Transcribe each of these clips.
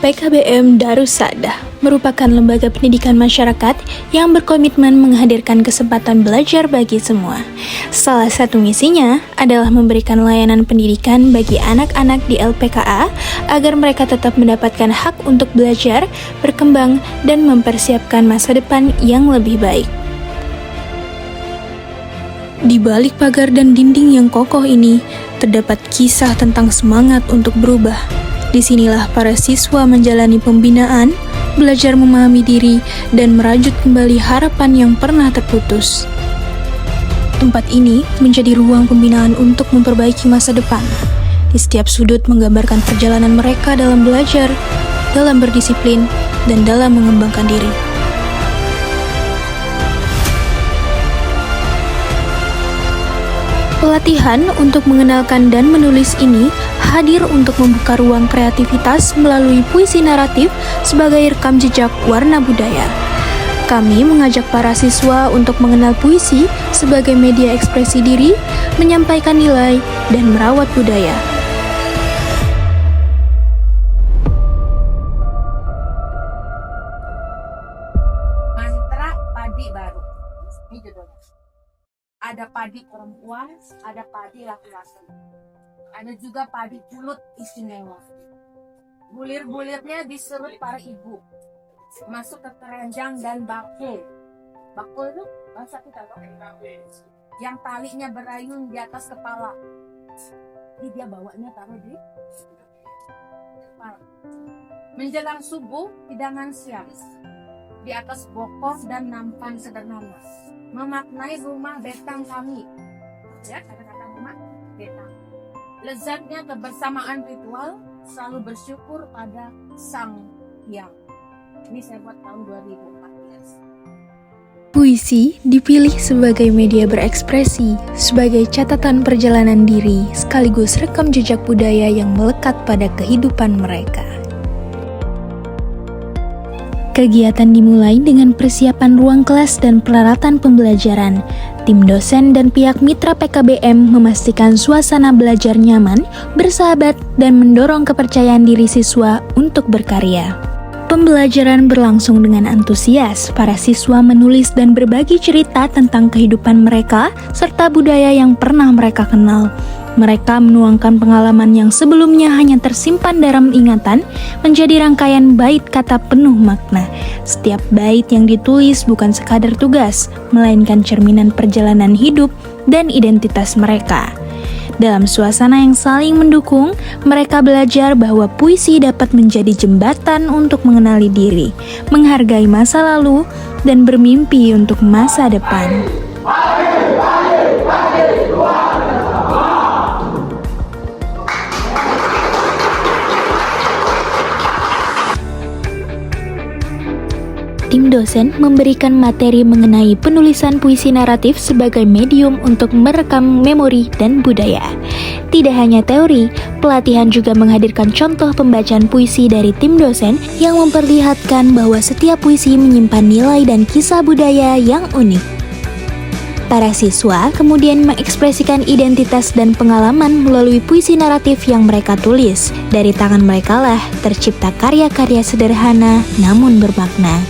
PKBM Darussadah merupakan lembaga pendidikan masyarakat yang berkomitmen menghadirkan kesempatan belajar bagi semua. Salah satu misinya adalah memberikan layanan pendidikan bagi anak-anak di LPKA agar mereka tetap mendapatkan hak untuk belajar, berkembang, dan mempersiapkan masa depan yang lebih baik. Di balik pagar dan dinding yang kokoh ini, terdapat kisah tentang semangat untuk berubah. Disinilah para siswa menjalani pembinaan, belajar memahami diri, dan merajut kembali harapan yang pernah terputus. Tempat ini menjadi ruang pembinaan untuk memperbaiki masa depan. Di setiap sudut menggambarkan perjalanan mereka dalam belajar, dalam berdisiplin, dan dalam mengembangkan diri. Pelatihan untuk mengenalkan dan menulis ini hadir untuk membuka ruang kreativitas melalui puisi naratif sebagai rekam jejak warna budaya. Kami mengajak para siswa untuk mengenal puisi sebagai media ekspresi diri, menyampaikan nilai, dan merawat budaya. Mantra padi baru. Ini judulnya. Ada padi perempuan, ada padi laki-laki. Ada juga padi pulut istimewa. Bulir-bulirnya diserut para ibu. Masuk ke keranjang dan bakul. Bakul itu bahasa kita loh. Yang talinya berayun di atas kepala. Jadi dia bawanya taruh di kepala. Menjelang subuh, hidangan siang. Di atas bokor dan nampan sederhana. Memaknai rumah betang kami. Ya, kata-kata rumah betang. Lezatnya kebersamaan ritual, selalu bersyukur pada Sang Hyang. Ini saya buat tahun 2014. Puisi dipilih sebagai media berekspresi, sebagai catatan perjalanan diri, sekaligus rekam jejak budaya yang melekat pada kehidupan mereka. Kegiatan dimulai dengan persiapan ruang kelas dan peralatan pembelajaran. Tim dosen dan pihak mitra PKBM memastikan suasana belajar nyaman, bersahabat, dan mendorong kepercayaan diri siswa untuk berkarya. Pembelajaran berlangsung dengan antusias. Para siswa menulis dan berbagi cerita tentang kehidupan mereka serta budaya yang pernah mereka kenal. Mereka menuangkan pengalaman yang sebelumnya hanya tersimpan dalam ingatan menjadi rangkaian bait kata penuh makna. Setiap bait yang ditulis bukan sekadar tugas, melainkan cerminan perjalanan hidup dan identitas mereka. Dalam suasana yang saling mendukung, mereka belajar bahwa puisi dapat menjadi jembatan untuk mengenali diri, menghargai masa lalu, dan bermimpi untuk masa depan. Tim dosen memberikan materi mengenai penulisan puisi naratif sebagai medium untuk merekam memori dan budaya. Tidak hanya teori, pelatihan juga menghadirkan contoh pembacaan puisi dari tim dosen yang memperlihatkan bahwa setiap puisi menyimpan nilai dan kisah budaya yang unik. Para siswa kemudian mengekspresikan identitas dan pengalaman melalui puisi naratif yang mereka tulis. Dari tangan mereka lah tercipta karya-karya sederhana namun bermakna.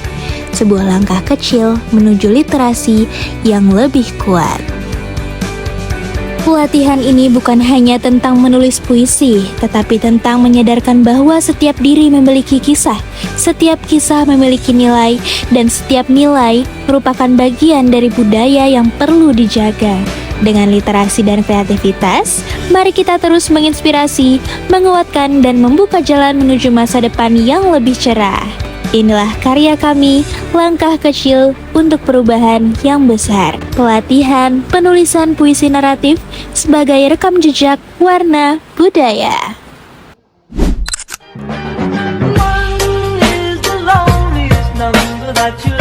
Sebuah langkah kecil menuju literasi yang lebih kuat. Pelatihan ini bukan hanya tentang menulis puisi, tetapi tentang menyadarkan bahwa setiap diri memiliki kisah, setiap kisah memiliki nilai, dan setiap nilai merupakan bagian dari budaya yang perlu dijaga. Dengan literasi dan kreativitas, mari kita terus menginspirasi, menguatkan, dan membuka jalan menuju masa depan yang lebih cerah. Inilah karya kami, langkah kecil untuk perubahan yang besar. Pelatihan penulisan puisi naratif sebagai rekam jejak warna budaya. One is the loneliest number that you